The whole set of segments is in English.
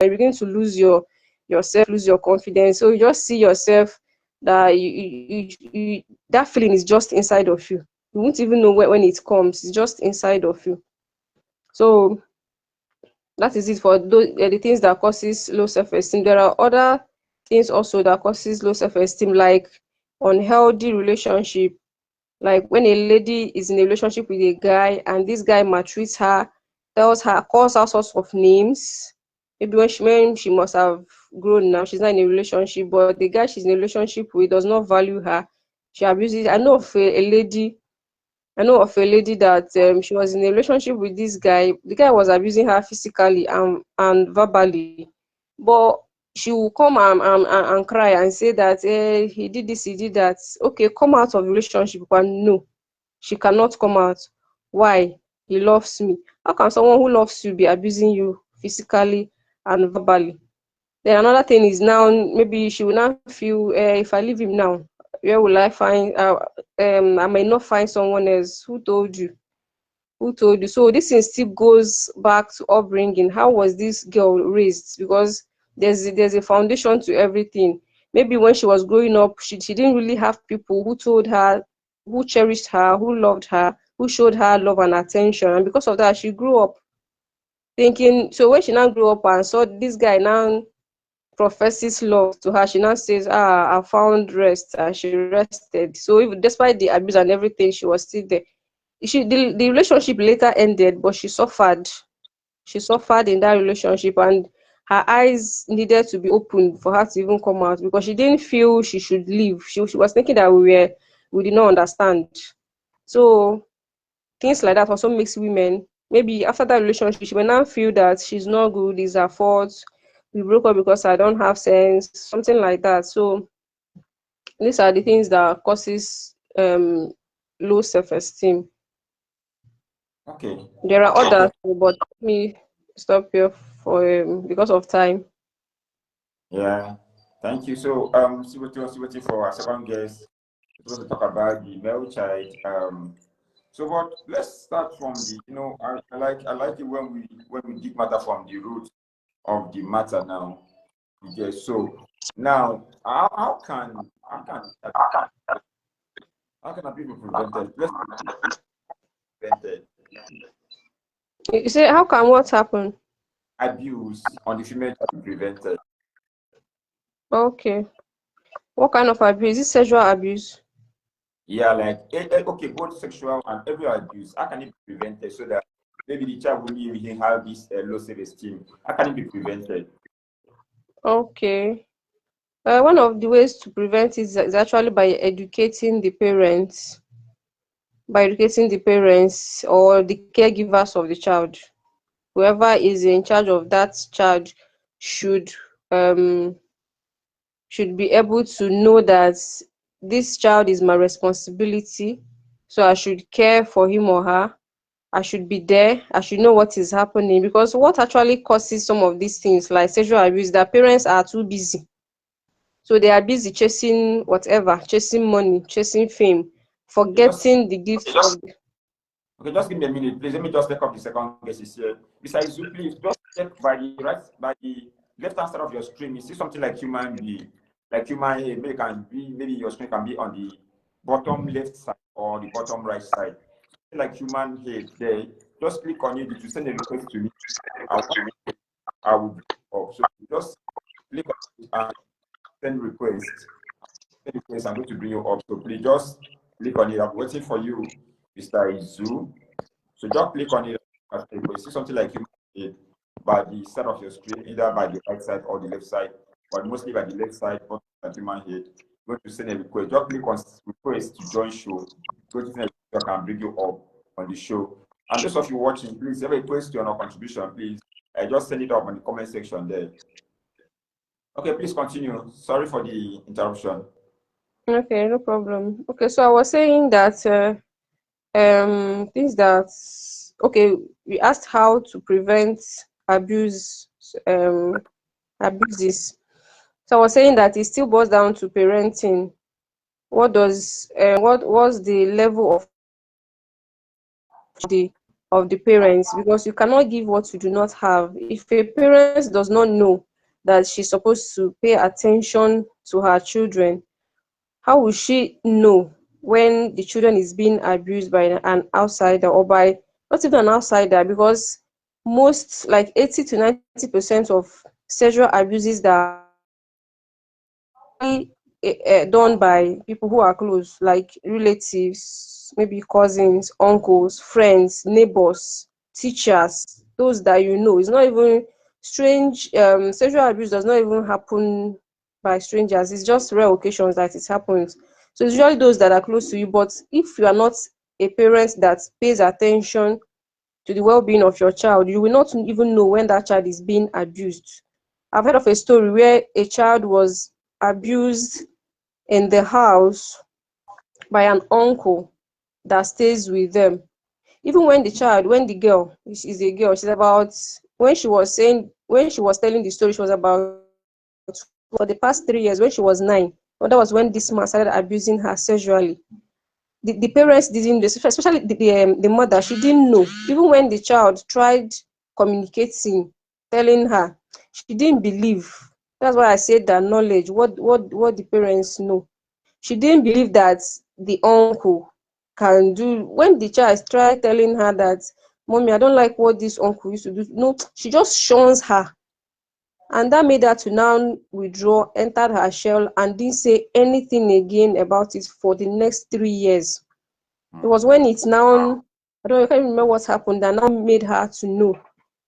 you begin to lose yourself, lose your confidence. So you just see yourself that that feeling is just inside of you. You won't even know when it comes. It's just inside of you. So that is it for those the things that causes low self-esteem. There are other things also that causes low self-esteem, like unhealthy relationship. Like when a lady is in a relationship with a guy and this guy maltreats her, tells her, calls her sorts of names. Maybe when she must have grown now, she's not in a relationship, but the guy she's in a relationship with does not value her. She abuses. I know of a lady that she was in a relationship with this guy. The guy was abusing her physically and verbally, but she will come and cry and say that he did this, he did that. Okay, come out of the relationship, but no, she cannot come out. Why? He loves me. How can someone who loves you be abusing you physically and verbally? Then another thing is now maybe she will now feel if I leave him now, where will I find? I may not find someone else. Who told you? Who told you? So this thing still goes back to upbringing. How was this girl raised? Because there's a foundation to everything. Maybe when she was growing up, she didn't really have people who told her, who cherished her, who loved her, who showed her love and attention. And because of that, she grew up thinking. So when she now grew up and saw this guy now professes love to her, she now says, I found rest, and she rested. So if, despite the abuse and everything, she was still there. The relationship later ended, but she suffered. She suffered in that relationship, and her eyes needed to be opened for her to even come out, because she didn't feel she should leave. She was thinking that we did not understand. So things like that also makes women, maybe after that relationship, she may now feel that she's not good, it's her fault, we broke up because I don't have sense, something like that. So these are the things that causes low self-esteem. Okay. There are others, but let me stop here for because of time. Yeah. Thank you. So, Siwati for our second guest. We're supposed to talk about the male child. So, but let's start from the. I like it when we dig matter from the root of the matter now. Okay. So now, how can abuse be prevented? Let's prevented You say, how can what happen? abuse on the female to be prevented. Okay. What kind of abuse? Is it sexual abuse? Yeah, like okay, both sexual and every abuse. How can it be prevented so that maybe the child will even have this low self-esteem? How can it be prevented? Okay. One of the ways to prevent it is actually by educating the parents, or the caregivers of the child. Whoever is in charge of that child should um should be able to know that this child is my responsibility, so I should care for him or her. I should be there. I should know what is happening, because what actually causes some of these things like sexual abuse, that parents are too busy. So they are busy chasing whatever, chasing money, chasing fame, Okay, forgetting the gifts of just give me a minute, please. Let me just take up the second guest is here. Besides you, please just check by the left hand side of your screen. You see something like human being, like human head. Maybe your screen can be on the bottom left side or the bottom right side. Like human head there. Just click on it to send a request to me. I will bring it up. So just click on it and send request. Send request. I'm going to bring you up. So please just click on it. I'm waiting for you, Mr. Izu. So just click on it. You see something like human head by the side of your screen, either by the right side or the left side, but mostly by the left side, or like human head. Go to send a request. Just click on request to join show. Go to send a request, I can bring you up on the show. And those of you watching, please have a question or contribution, please. Just send it up on the comment section there. Okay, please continue. Sorry for the interruption. Okay, no problem. Okay, so I was saying that things that, okay, we asked how to prevent abuse, um abuses. So I was saying that it still boils down to parenting. What was the level of the of the parents, because you cannot give what you do not have. If a parent does not know that she's supposed to pay attention to her children, how will she know when the children is being abused by an outsider, or by not even an outsider? Because most, like 80 to 90% of sexual abuses that are done by people who are close, like relatives, maybe cousins, uncles, friends, neighbors, teachers, those that you know. It's not even strange. Sexual abuse does not even happen by strangers. It's just rare occasions that it happens. So it's usually those that are close to you. But if you are not a parent that pays attention to the well-being of your child, you will not even know when that child is being abused. I've heard of a story where a child was abused in the house by an uncle that stays with them. Even when the girl is a girl, she's about, when she was telling the story, she was about, for the past 3 years, when she was 9. Well, that was when this man started abusing her sexually. The parents didn't, especially the mother, she didn't know. Even when the child tried communicating, telling her, she didn't believe. That's why I said that knowledge, what the parents know. She didn't believe that the uncle can do. When the child tried telling her that, mommy, I don't like what this uncle used to do, no, she just shuns her. And that made her to now withdraw, entered her shell, and didn't say anything again about it for the next 3 years. It was when it's now, I can't remember what happened, that now made her to know.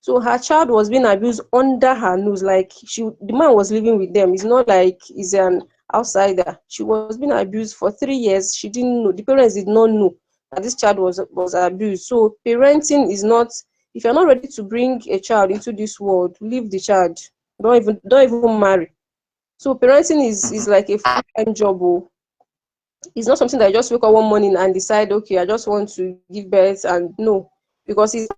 So her child was being abused under her nose. Like, the man was living with them. It's not like he's an outsider. She was being abused for 3 years. She didn't know. The parents did not know that this child was abused. So parenting is not. If you're not ready to bring a child into this world, leave the child. Don't even marry. So parenting is like a full-time job. Oh. It's not something that you just wake up one morning and decide, okay, I just want to give birth, and no, because it's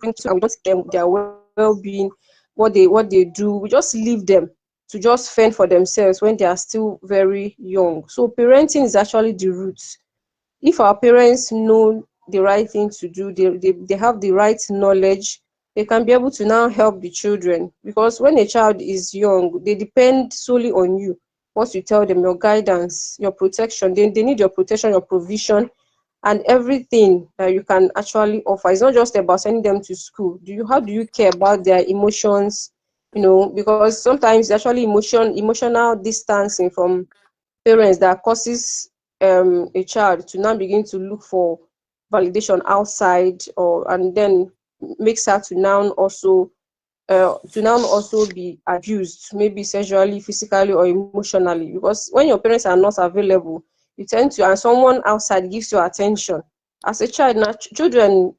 and we don't care their well-being, what they do. We just leave them to just fend for themselves when they are still very young. So parenting is actually the roots. If our parents know the right thing to do, they have the right knowledge, they can be able to now help the children. Because when a child is young, they depend solely on you. What you tell them, your guidance, your protection. They need your protection, your provision, and everything that you can actually offer. It's not just about sending them to school. How do you care about their emotions? Because sometimes actually emotional distancing from parents that causes a child to now begin to look for validation outside, and then makes her to now also be abused, maybe sexually, physically, or emotionally. Because when your parents are not available, you tend to, and someone outside gives you attention. As a child, now children,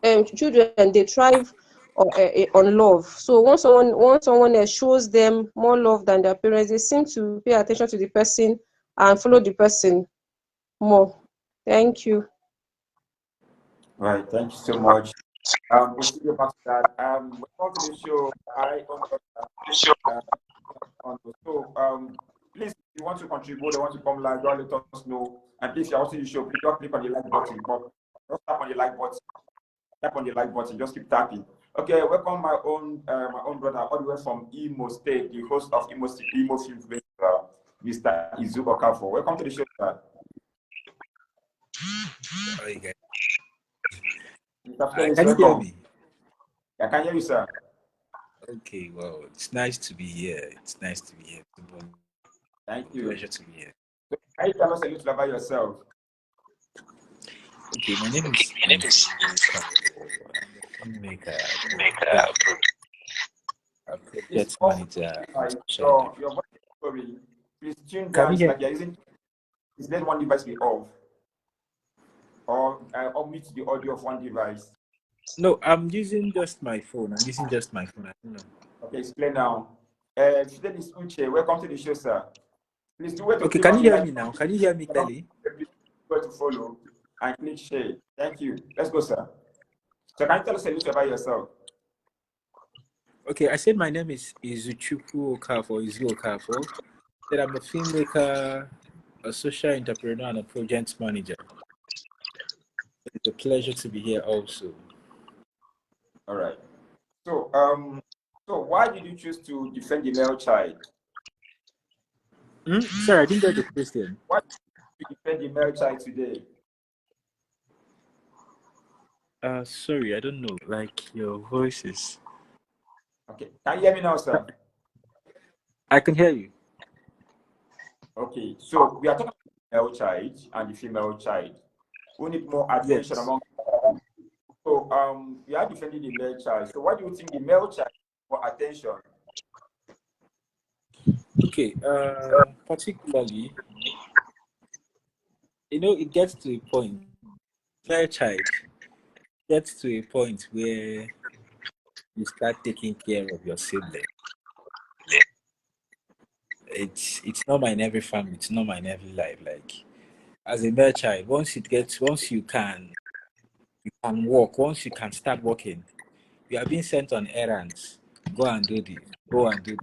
they thrive on love. So once someone else shows them more love than their parents, they seem to pay attention to the person and follow the person more. Thank you. Right, thank you so much. We'll see you back to that. Welcome to the show. Uh, please, if you want to contribute, or want to come live, don't let us know. And please, if you're watching the show, please don't click on the like button. But just tap on the like button. Tap on the like button. Just keep tapping. Okay, welcome my own brother all the way from Imo State, the host of Imo Film Festival, Mr. Izu Okafor. Welcome to the show, sir. How are you guys? Mr. Can you hear me? I can hear you, sir. Okay, well, it's nice to be here. Thank you. Pleasure to be here. So, can you tell us a little about yourself? Okay, my name is I'm a filmmaker, a project manager. Your voice is sorry. Please tune Can down. you It's hear? like you're using. Is let one device be off, or mute the audio of one device? No, I'm using just my phone. I don't know. Okay, explain now. Today is Uche. Welcome to the show, sir. Please do wait to Okay, click can on you the hear me now? Can you hear me clearly? Please go to follow and click share. Thank you. Let's go, sir. So can you tell us a little about yourself? Okay, I said my name is Izuchukwu Okafor, Izu Okafor. That I'm a filmmaker, a social entrepreneur and a project manager. It's a pleasure to be here also. All right. So, so why did you choose to defend the male child? Sorry, I didn't get the question. Why did you defend the male child today? Sorry, I don't know. Like your voice is. Okay. Can you hear me now, sir? I can hear you. Okay. So we are talking about the male child and the female child. Who need more attention Yes. among. So we are defending the male child. So why do you think the male child needs more attention? Okay. Particularly, it gets to a point. Fair child gets to a point where you start taking care of your sibling. It's normal in every family. It's normal in every life. Like as a male child, once you can walk, once you can start walking, you are being sent on errands. Go and do this. Go and do